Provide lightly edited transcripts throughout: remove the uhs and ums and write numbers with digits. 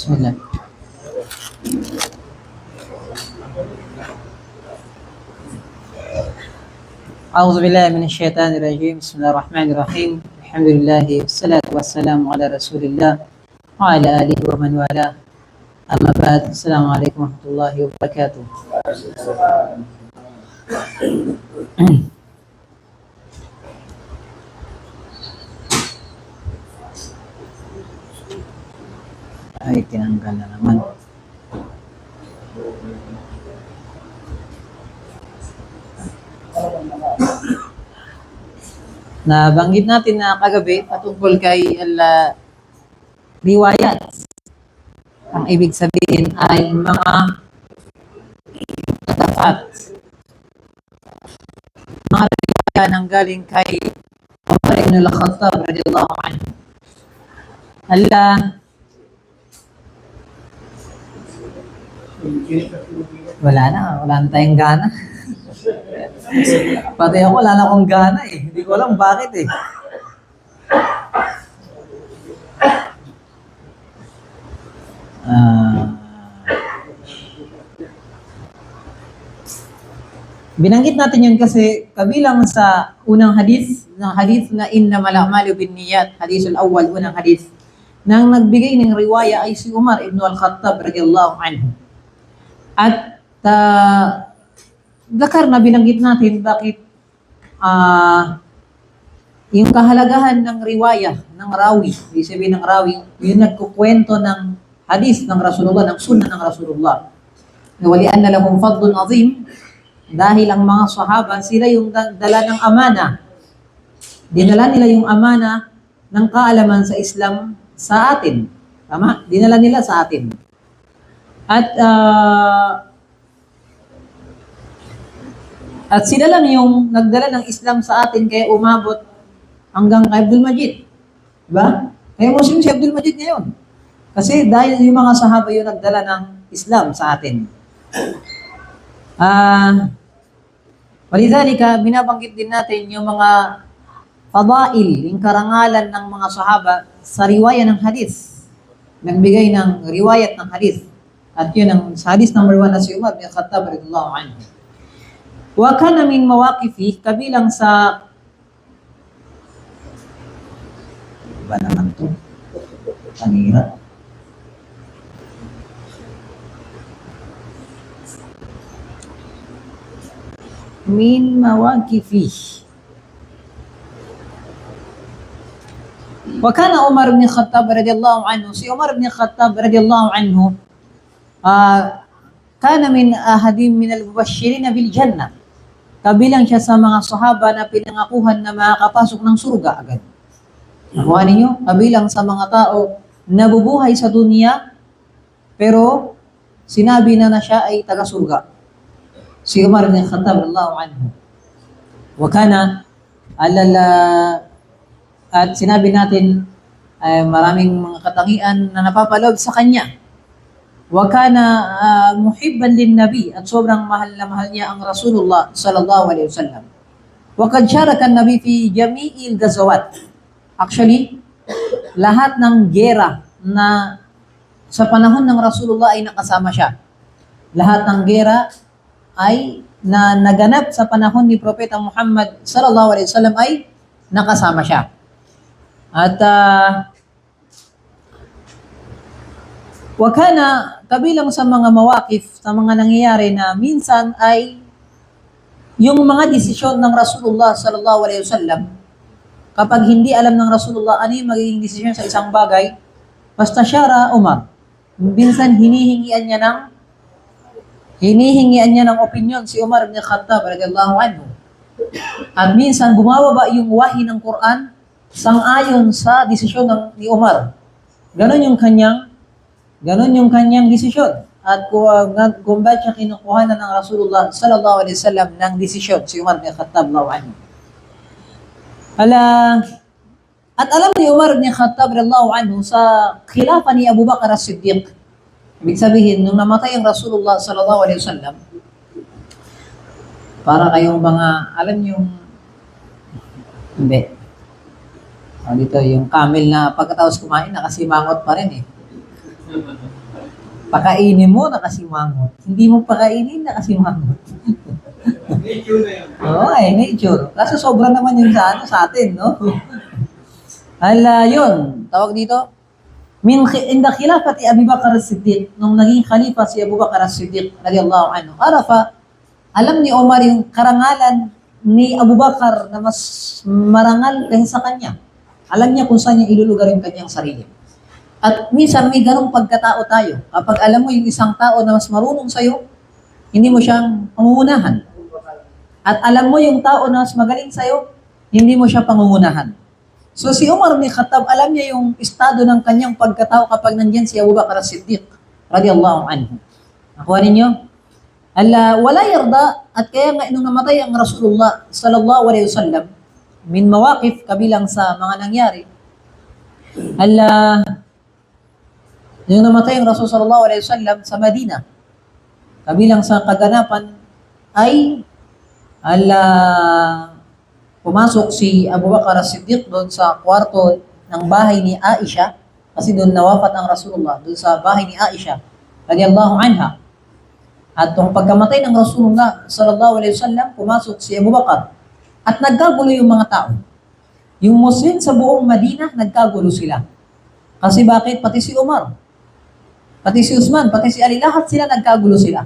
Bismillah. أعوذ بالله من الشيطان الرجيم. بسم الله الرحمن الرحيم. الحمد لله والصلاة والسلام على رسول الله وعلى آله ومن والاه. أما بعد، السلام عليكم ورحمة الله وبركاته. Ay, tinanggal na naman. Nabanggit natin na kagabi patungkol kay riwayat. Ang ibig sabihin ay mga katafat. Mga riwayat nang galing kay Umar ibn al-Khattab radiyallahu anhu. Wala na tayong gana. Pati ako, wala na akong gana eh. Hindi ko alam bakit eh. Binanggit natin yun kasi kabilang sa unang hadith na innamal a'malu binniyat, hadithul awwal, unang hadith. Nang nagbigay ng riwaya ay si Umar ibn al-Khattab radiyallahu anhu. At dakar na binanggit natin bakit yung kahalagahan ng riwaya ng rawi, ibig sabihin ng rawi, yung nagkukwento ng hadith ng Rasulullah, ng sunnah ng Rasulullah. Wali'anna lahum fadlun azim, dahil ang mga sahaba, sila yung dala ng amana. Dinala nila yung amana ng kaalaman sa Islam sa atin. Tama? Dinala nila sa atin. At sila lang yung nagdala ng Islam sa atin kaya umabot hanggang kay Abdul Majid. Diba? Kaya Muslim si Abdul Majid ngayon. Kasi dahil yung mga sahaba yung nagdala ng Islam sa atin. Walidhalika, binabanggit din natin yung mga fadail, yung karangalan ng mga sahaba sa riwaya ng hadith. Nagbigay ng riwayat ng hadith. At yun ang hadith number 1 na si Umar bin Khattab radhiyallahu anhu. Wa kana min mawaqifi, kabilang sa iba naman to. Kanina. Min mawaqifi. Wa kana Umar bin Khattab radhiyallahu anhu, si Umar bin Khattab radhiyallahu anhu kana min ahadim min al-mubashirin bil jannah. Kabilang siya sa mga sahaba na pinangakuhan na makakapasok ng surga agad. Nakuha ninyo? Kabilang sa mga tao na bubuhay sa dunya, pero sinabi na siya ay taga-surga. Si Umar bin Khattab radhiyallahu anhu. Wa kana at sinabi natin maraming mga katangian na napapaloob sa kanya. Wa kana muhibban lin nabi, at sobrang mahal na mahal niya ang Rasulullah sallallahu alaihi wasallam. Wa qad sharaka an-nabi fi jami'il ghazawat. Actually, lahat ng gera na sa panahon ng Rasulullah ay nakasama siya. Lahat ng gera ay na naganap sa panahon ni Propeta Muhammad sallallahu alaihi wasallam ay nakasama siya. At wa kana, kabilang sa mga mawaqif, sa mga nangyayari na minsan ay yung mga desisyon ng Rasulullah sallallahu alaihi wasallam, kapag hindi alam ng Rasulullah ano yung magiging desisyon sa isang bagay, basta syara Umar. Minsan hinihingian niya ng opinion si Umar ibn Khattab radhiyallahu anhu. At minsan bumababa yung wahi ng Quran sang-ayon sa desisyon ni Umar. Ganon yung kanyang desisyon. At kung ba't siya kinukuhanan ng Rasulullah sallallahu alaihi wasallam ng desisyon, si Umar bin Khattab radhiyallahu anhu. At alam ni Umar bin Khattab radhiyallahu anhu sa khilafa ni Abu Bakar as-Siddiq. Ibig sabihin, nung namatay ang Rasulullah sallallahu alaihi wasallam, para kayong mga, alam yung, dito, yung camel na pagkatapos kumain, nakasimangot pa rin eh. Pakainin mo, nakasimangot. Hindi mo pakainin, nakasimangot. Nature na yun. Oo, nature. Kasi sobra naman yun sa atin, no? Yun, tawag dito, in the khilafati Abu Bakar as-Siddiq, nung naging khalifa si Abu Bakar as-Siddiq, radiyallahu anhu, arafa, alam ni Omar yung karangalan ni Abu Bakar na mas marangal kaysa sa kanya. Alam niya kung saan niya ilulugar yung kanyang sarili. At minsan may ganong pagkatao tayo. Kapag alam mo yung isang tao na mas marunong sa'yo, hindi mo siyang pangungunahan. At alam mo yung tao na mas magaling sa'yo, hindi mo siya pangungunahan. So si Umar bin Khattab, alam niya yung estado ng kanyang pagkatao kapag nandiyan si Abu Bakar as-Siddiq, radiyallahu anhu. Nakuha ninyo? Wala yarda, at kaya nga nung namatay ang Rasulullah sallallahu alaihi wasallam, min mawaqif, kabilang sa mga nangyari, yung namatay ang Rasul sallallahu alaihi wasallam sa Madina, kabilang sa kaganapan ay pumasok si Abu Bakar as-Siddiq doon sa kwarto ng bahay ni Aisha, kasi doon nawafat ang Rasulullah, doon sa bahay ni Aisha radiyallahu anha. At nung pagkamatay ng Rasulullah sallallahu alaihi wasallam, pumasok si Abu Bakar at nagkagulo yung mga tao. Yung Muslim sa buong Madina, nagkagulo sila. Kasi bakit? Pati si Umar, pati si Usman, pati si Ali, lahat sila nagkagulo sila.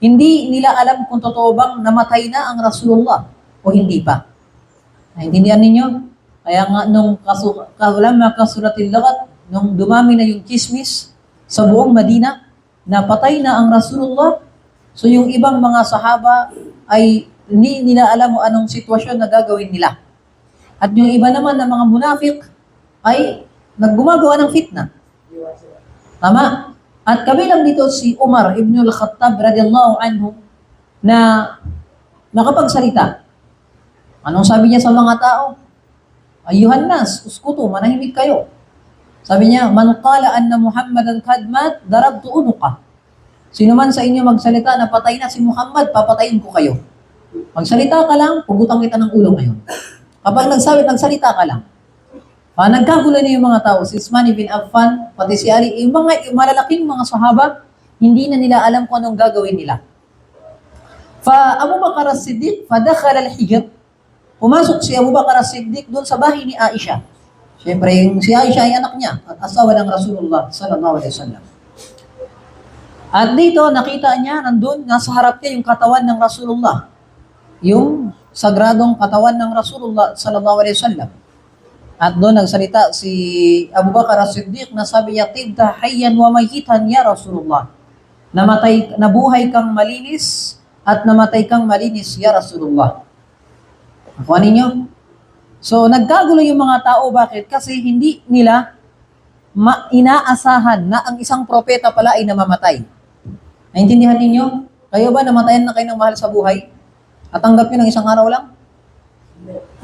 Hindi nila alam kung totoo bang namatay na ang Rasulullah o hindi pa. Naintindihan ninyo? Kaya nga nung kaulama kasuratil lagat, nung dumami na yung chismis sa buong Madina, napatay na ang Rasulullah, so yung ibang mga sahaba ay hindi nila alam kung anong sitwasyon na gagawin nila. At yung iba naman na mga munafik ay naggumagawa ng fitna. Tama? At kabilang dito si Umar ibn al-Khattab radiyallahu anhu na nakapagsalita. Anong sabi niya sa mga tao? Ayuhan nas, uskutu, manahimik kayo. Sabi niya, man qala anna Muhammadan qad mat, darabtu unuqa. Sino man sa inyo magsalita na patay na si Muhammad, papatayin ko kayo. Magsalita ka lang, pugutan kita ng ulo ngayon. Kapag nagsalita ka lang. Nagkagulo na yung mga tao, si Uthman ibn Affan, pati si Ali, yung malalaking mga sahaba, hindi na nila alam kung anong gagawin nila. Abu Bakar as-Siddiq, dakhala al-hijr, pumasok si Abu Bakar as-Siddiq doon sa bahay ni Aisha. Siyempre, si Aisha ay anak niya at asawa ng Rasulullah sallallahu alaihi wasallam. At dito, nakita niya, nandun, nasa harap niya yung katawan ng Rasulullah. Yung sagradong katawan ng Rasulullah sallallahu alaihi wasallam. At doon nagsalita si Abu Bakar as-Siddiq na sabi niya, tibta hayyan wa mayyitan ya Rasulullah. Nabuhay kang malinis at namatay kang malinis ya Rasulullah. Nakuha ninyo? So, nagkagulo yung mga tao. Bakit? Kasi hindi nila inaasahan na ang isang propeta pala ay namamatay. Naintindihan ninyo? Kayo ba namatayan na kayo ng mahal sa buhay? At tanggap nyo ng isang araw lang?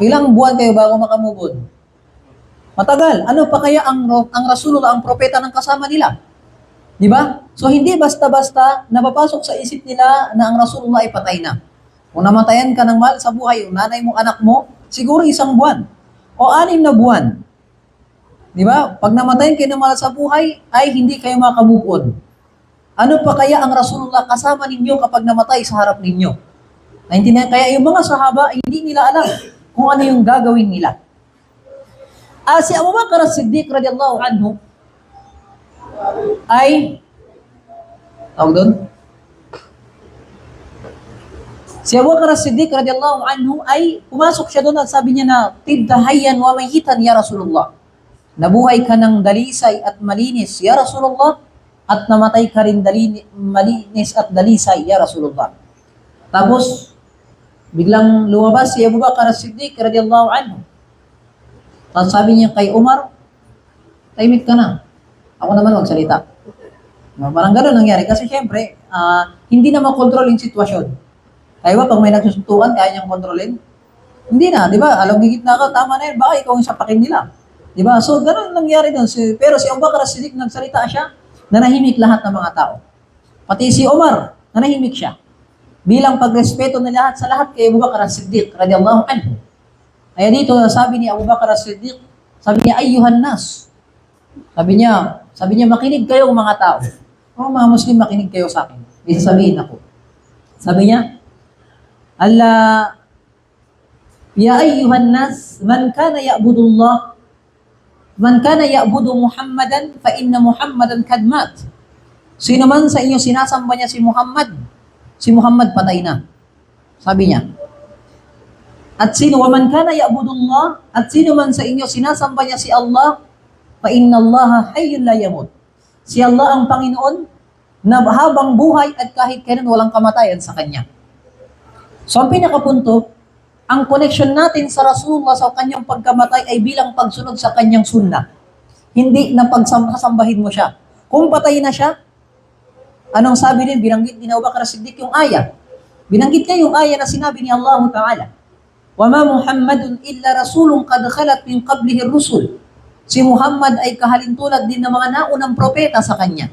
Ilang buwan kayo bago makamubod? Matagal. Ano pa kaya ang Rasulullah, ang propeta ng kasama nila? Di ba? So, hindi basta-basta napapasok sa isip nila na ang Rasulullah ay patay na. Kung namatayan ka ng mahal sa buhay, yung nanay mo, anak mo, siguro 1 buwan o 6 na buwan. Di ba? Pag namatayan kayo ng mahal sa buhay, ay hindi kayo makamove on. Ano pa kaya ang Rasulullah kasama ninyo kapag namatay sa harap ninyo? Naintindihan? Kaya yung mga sahaba, hindi nila alam kung ano yung gagawin nila. Si Abu Bakar as-Siddiq radiyallahu anhu ay tawag doon? Si Abu Bakar as-Siddiq radiyallahu anhu ay pumasok siya doon at sabi niya na tibta hayyan wa mayyitan ya Rasulullah. Nabuhay ka ng dalisay at malinis ya Rasulullah at namatay ka rin malinis at dalisay ya Rasulullah. Tapos biglang lumabas si Abu Bakar as-Siddiq radiyallahu anhu. Tapos sabi niya kay Umar, tahimik ka na. Ako naman magsalita. Parang gano'n nangyari. Kasi syempre, hindi na makontrol yung sitwasyon. Kaya ba, pag may nagsusuntukan, kaya niyang kontrolin? Hindi na, di ba? Alam, gigit na ka, tama na yun. Baka ikaw yung sapakin nila. Di ba? So, gano'n nangyari doon. Pero si Abu Bakar as-Siddiq, nagsalita siya, nanahimik lahat ng mga tao. Pati si Umar, nanahimik siya. Bilang pagrespeto na lahat sa lahat kay Abu Bakar as-Siddiq, radiyallahu anhu. Kaya dito, sabi ni Abu Bakar as-Siddiq, sabi niya, ayyuhan nas. Sabi niya, Sabi niya, makinig kayo mga tao. O mga Muslim, makinig kayo sa akin. May sasabihin ako. Sabi niya, Allah, ya ayyuhan nas, man kana ya'budullah, man kana ya'budu Muhammadan, fa inna Muhammadan kad mat. Sino man sa inyo sinasamba niya si Muhammad patay na. Sabi niya. At sino, wa man kana ya'budullah, at sino man sa inyo sinasamba niya si Allah, fa inna Allah hayyun la yamut. Si Allah ang Panginoon na habang buhay at kahit kailan walang kamatayan sa Kanya. So ang pinakapunto, ang connection natin sa Rasulullah sa kanyang pagkamatay ay bilang pagsunod sa kanyang sunnah. Hindi na pagsasambahin mo siya. Kung patay na siya, anong sabi din? Binanggit ni Abu Bakr As-Siddiq yung ayah. Binanggit niya yung ayah na sinabi ni Allah Ta'ala. وَمَا مُحَمَّدٌ إِلَّا رَسُولٌ قَدْ خَلَتْ مِنْ قَبْلِهِ الرُّسُلُ. Si Muhammad ay kahalintulad din ng mga naunang propeta sa kanya.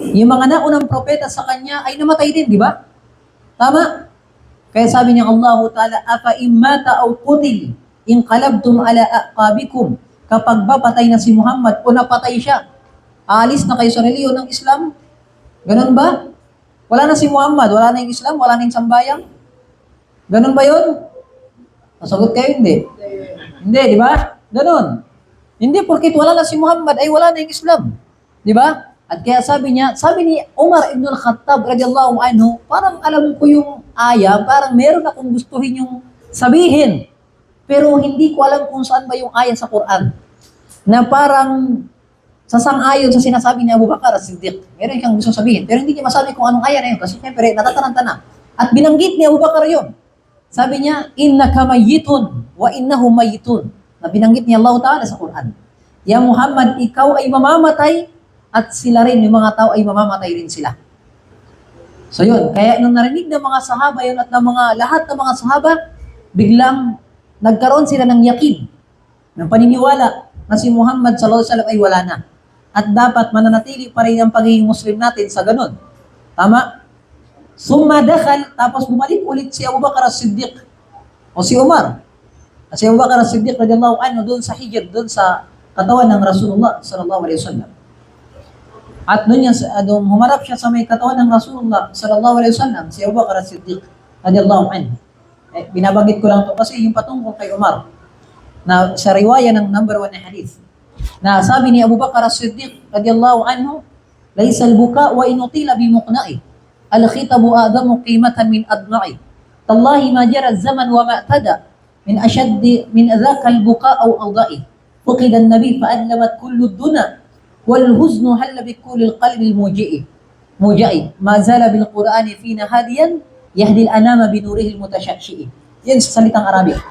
Yung mga naunang propeta sa kanya ay namatay din, di ba? Tama? Kaya sabi niya Allah Ta'ala, afa immata aw qutil inqalabtum ala aqabikum. Kapag ba patay na si Muhammad o napatay siya, aalis na kayo sa reliyon ng Islam? Ganun ba? Wala na si Muhammad, wala na yung Islam, wala na yung sambayan? Ganun ba yun? Nasagot kayo, hindi? Hindi, di ba? Ganun. Hindi porkit wala na si Muhammad ay wala na yung Islam. Di ba? At kaya sabi ni Umar ibn al-Khattab radiyallahu anhu, parang alam ko yung aya, parang meron akong gustuhin yung sabihin. Pero hindi ko alam kung saan ba yung aya sa Quran. Na parang sasang-ayon sa sinasabi ni Abu Bakar As-Siddiq. Meron kang gusto sabihin. Pero hindi niya masabi kung anong aya na yun. Kasi siyempre, natataranta na. At binanggit ni Abu Bakar yun. Sabi niya, innaka mayyitun wa innahum mayyitun. Na binanggit ni Allah Ta'ala sa Quran. Ya Muhammad, ikaw ay mamamatay at sila rin, yung mga tao ay mamamatay rin sila. So yun, kaya nung narinig ng mga sahaba yun at ng mga lahat ng mga sahaba, biglang nagkaroon sila ng yakin, ng paniniwala na si Muhammad sallallahu alaihi wasallam ay wala na. At dapat mananatili pa rin ang pagiging Muslim natin sa ganun. Tama? Summa dakhal, tapos bumalik ulit si Abu Bakar As-Siddiq o si Umar. At si Abu Bakar As-Siddiq radiyallahu anhu doon sa hijr, doon sa katawan ng Rasulullah sallallahu alaihi wasallam. At doon humarap siya sa may katawan ng Rasulullah sallallahu alaihi wasallam, si Abu Bakar As-Siddiq radiyallahu anhu. Binabanggit ko lang to kasi yung patungkol kay Umar na sa riwaya ng number 1 na hadith. Na sabi ni Abu Bakar As-Siddiq radiyallahu anhu, "Laysa al-buka wa in utila bi muqna'i. Al-khitabu a'zamu qimatan min adna'i. Tallahi ma jara az-zaman wa ma tada min ashaddi min dhaka al-buka aw awda'i. Fuqida an-nabi fa adlamat kullu ad-duna. والهزن هل بكل القلب الموجئ ما زال بالقرآن فينا هاديا يهدي الأنام بنوره المتشعشئ." Yan sa salitang Arabic.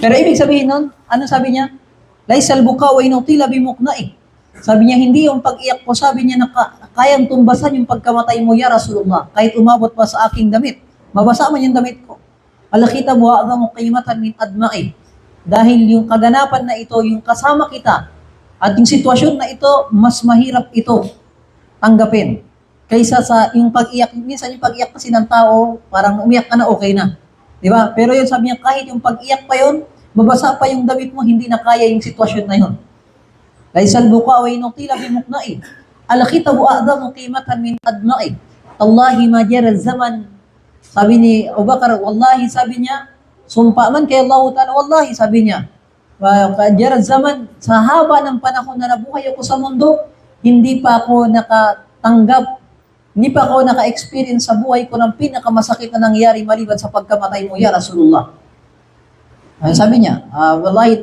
Pero ibig sabihin nun, ano sabi niya? Laisal buka wa inutila bimuqna'i. Sabi niya, hindi yung pag-iyak ko, sabi niya na kayang tumbasan yung pagkamatay mo, ya Rasulullah, kahit umabot pa sa aking damit. Mabasa man yung damit ko. Alakita buwa'adha mo qimatan min adma'i. Dahil yung kaganapan na ito, yung kasama kita, at yung sitwasyon na ito, mas mahirap ito tanggapin. Kaysa sa yung pag-iyak, minsan yung pag-iyak kasi ng tao, parang umiyak ka na, okay na. Di ba? Pero yun sabi niya, kahit yung pag-iyak pa yun, mabasa pa yung damit mo, hindi na kaya yung sitwasyon na yun. Laisal buka wa inutila bimuqna'i. Al-khitabu a'zamu qimatan min adna'i. Tallahi ma jara zaman. Sabi ni Abu Bakar, wallahi sabi niya, sumpa man kay Allah Ta'ala, wallahi sabi niya, Kajaran zaman, sa haba ng panahon na nabuhay ako sa mundo, hindi pa ako nakatanggap, hindi pa ako naka-experience sa buhay ko ng pinakamasakit na nangyari maliban sa pagkamatay mo, ya Rasulullah. Sabi niya, wallahi,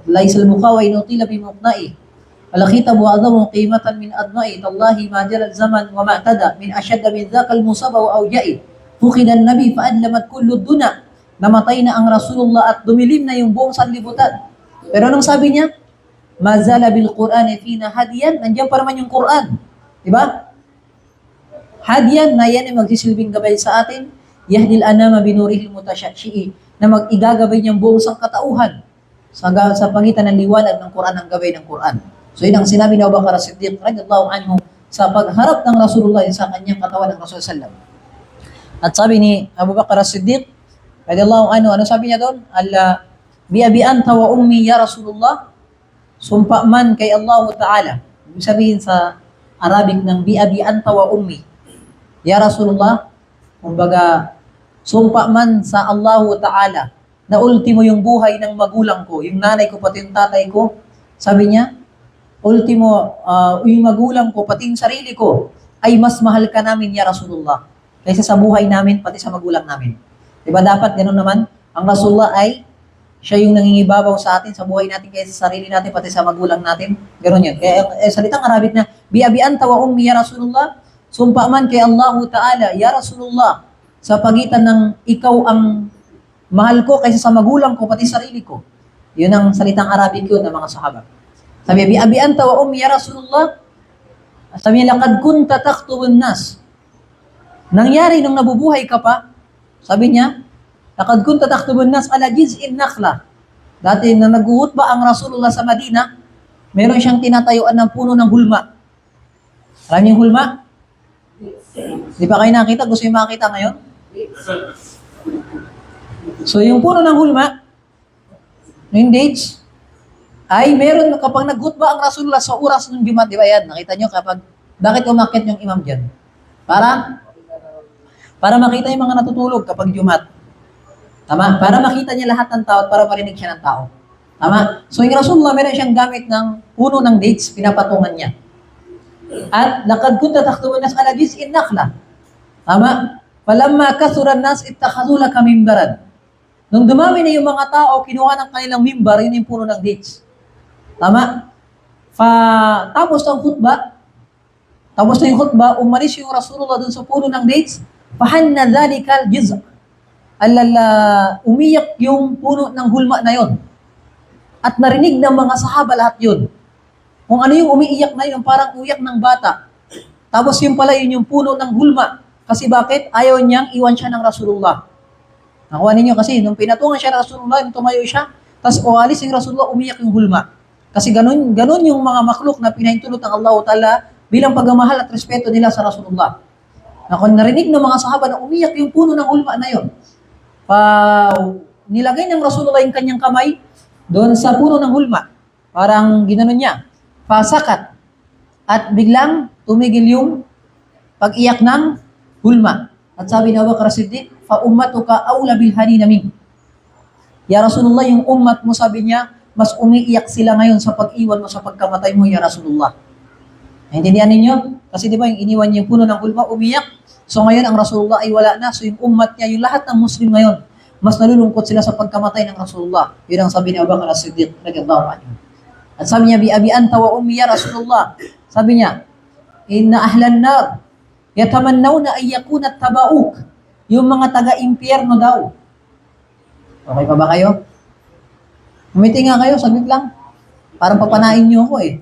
laisal mukha wa inutila bimuqna'i. Alakita bu'adamu qimatan min adna'i. Tallahi ma jarat zaman wa ma'tada min asyadda min dhakal musaba wa awja'i. Fuqidan nabi fa'adlamat kullu duna. Namatay na ang Rasulullah at dumilim na yung buong sanlibutan. Pero anong sabi niya? Mazala bil Qur'ani fina hadiyan. Nandiyan pa naman yung Qur'an. Diba? Hadiyan na yan ay magsisilbing gabay sa atin. Yahdil anama binurihil mutasyasyi'i. Na mag-igagabay niyang buong sangkatauhan sa pagitan ng liwanag ng Qur'an, ng gabay ng Qur'an. So yun ang sinabi ni Abu Bakar As-Siddiq radiyallahu anhu sa pagharap ng Rasulullah sa kanyang katawan ng Rasulullah sallallahu alaihi wasallam. At sabi ni Abu Bakar As-Siddiq radiyallahu anhu, ano sabi niya doon? Bi abi anta wa ummi ya Rasulullah. sumpa man kay Allah Ta'ala. Ibig sabihin sa Arabic ng bi abi anta wa ummi. Ya Rasulullah, kumbaga, sumpa man sa Allah Ta'ala na ultimo yung buhay ng magulang ko, yung nanay ko, pati yung tatay ko. Sabi niya, ultimo, yung magulang ko, pati yung sarili ko, ay mas mahal ka namin, Ya Rasulullah, kaysa sa buhay namin, pati sa magulang namin. Diba dapat ganun naman? Ang Rasulullah ay siya yung nangingibabaw sa atin, sa buhay natin, kaysa sa sarili natin, pati sa magulang natin. Ganun yun. Kaya salitang Arabic na, bi abi anta wa ummi, Ya Rasulullah, sumpa man kay Allah Ta'ala, Ya Rasulullah, sa pagitan ng ikaw ang mahal ko kaysa sa magulang ko, pati sarili ko. Yun ang salitang Arabic yun ng mga sahaba. Sabi, bi abi anta wa ummi, Ya Rasulullah, sabi niya, laqad kunta taktubun nas. Nangyari nung nabubuhay ka pa, sabi niya, laqad kunta taktubun nas ala jiz'in nakhla. Dati na nag-uutba ang Rasulullah sa Madina, meron siyang tinatayuan ng puno ng hulma. Alam niyo yung hulma? Di pa kayo nakita? Gusto yung makita ngayon? So yung puno ng hulma, yung dates, ay meron kapag nag-gutba ang Rasulullah sa oras ng Jumat, di ba yan? Nakita nyo kapag, bakit umakyat yung imam dyan? Para makita yung mga natutulog kapag Jumat. Tama? Para makita niya lahat ng tao at para marinig siya ng tao. Tama? So yung Rasulullah, meron siyang gamit ng puno ng dates, pinapatungan niya. At laqad kunta takhtubu nas ala jiz'in nakhla. Tama? Falamma kasura nas ittakhadhu laka mimbaran. Nung dumami na yung mga tao, kinuha ng kanilang mimbar, yun yung puno ng dates. Tama? Tapos ng khutbah, tapos na yung khutbah, umalis yung Rasulullah dun sa puno ng dates, fahanna dhalikal jiz'. Umiyak yung puno ng hulma na yon. At narinig ng mga sahaba lahat yun. Kung ano yung umiiyak na yun, parang uyak ng bata. Tapos yun pala yun yung puno ng hulma. Kasi bakit? Ayaw niyang iwan siya ng Rasulullah. Nakuha ninyo kasi, nung pinatungan siya ng Rasulullah, nung tumayo siya, tapos umalis yung Rasulullah, umiyak yung hulma. Kasi ganun yung mga makhluk na pinahintulot ng Allah Ta'ala bilang pagmamahal at respeto nila sa Rasulullah. Narinig ng mga sahaba na umiyak yung puno ng hulma na yun. Nilagay ng Rasulullah yung kanyang kamay doon sa puno ng hulma. Parang ginanon niya. Pasakat. At biglang tumigil yung pag-iyak ng hulma. At sabi ni Abu Bakr As-Siddiq, fa-ummatuka awla bil hanina min. Ya Rasulullah, yung ummat mo, sabi niya, mas umiiyak sila ngayon sa pag-iwan mo, sa pagkamatay mo, Ya Rasulullah. Naintindihan ninyo? Kasi di ba yung iniwan niya yung puno ng hulma, umiyak. So ngayon ang Rasulullah ay wala na. So yung ummat niya, yung lahat ng Muslim ngayon, mas nalulungkot sila sa pagkamatay ng Rasulullah. Yun ang sabi ni Abu Bakr As-Siddiq, radhiyallahu anhu. At sabi niya, bi abi anta wa ummi, Ya Rasulullah. Sabi niya, inna ahlan nar yatamannawna ay yakuna tabauk. Yung mga taga-impyerno daw. Okay pa ba kayo? Umiti nga kayo, saglit lang. Parang papanain niyo ako eh.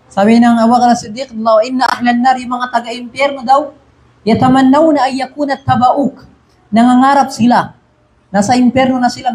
Sabi ng Abu Bakr As-Siddiq, inna ahlan nar, yung mga taga-impyerno daw, yatamannawna ay yakuna tabauk. Nangangarap sila. Nasa impyerno na sila,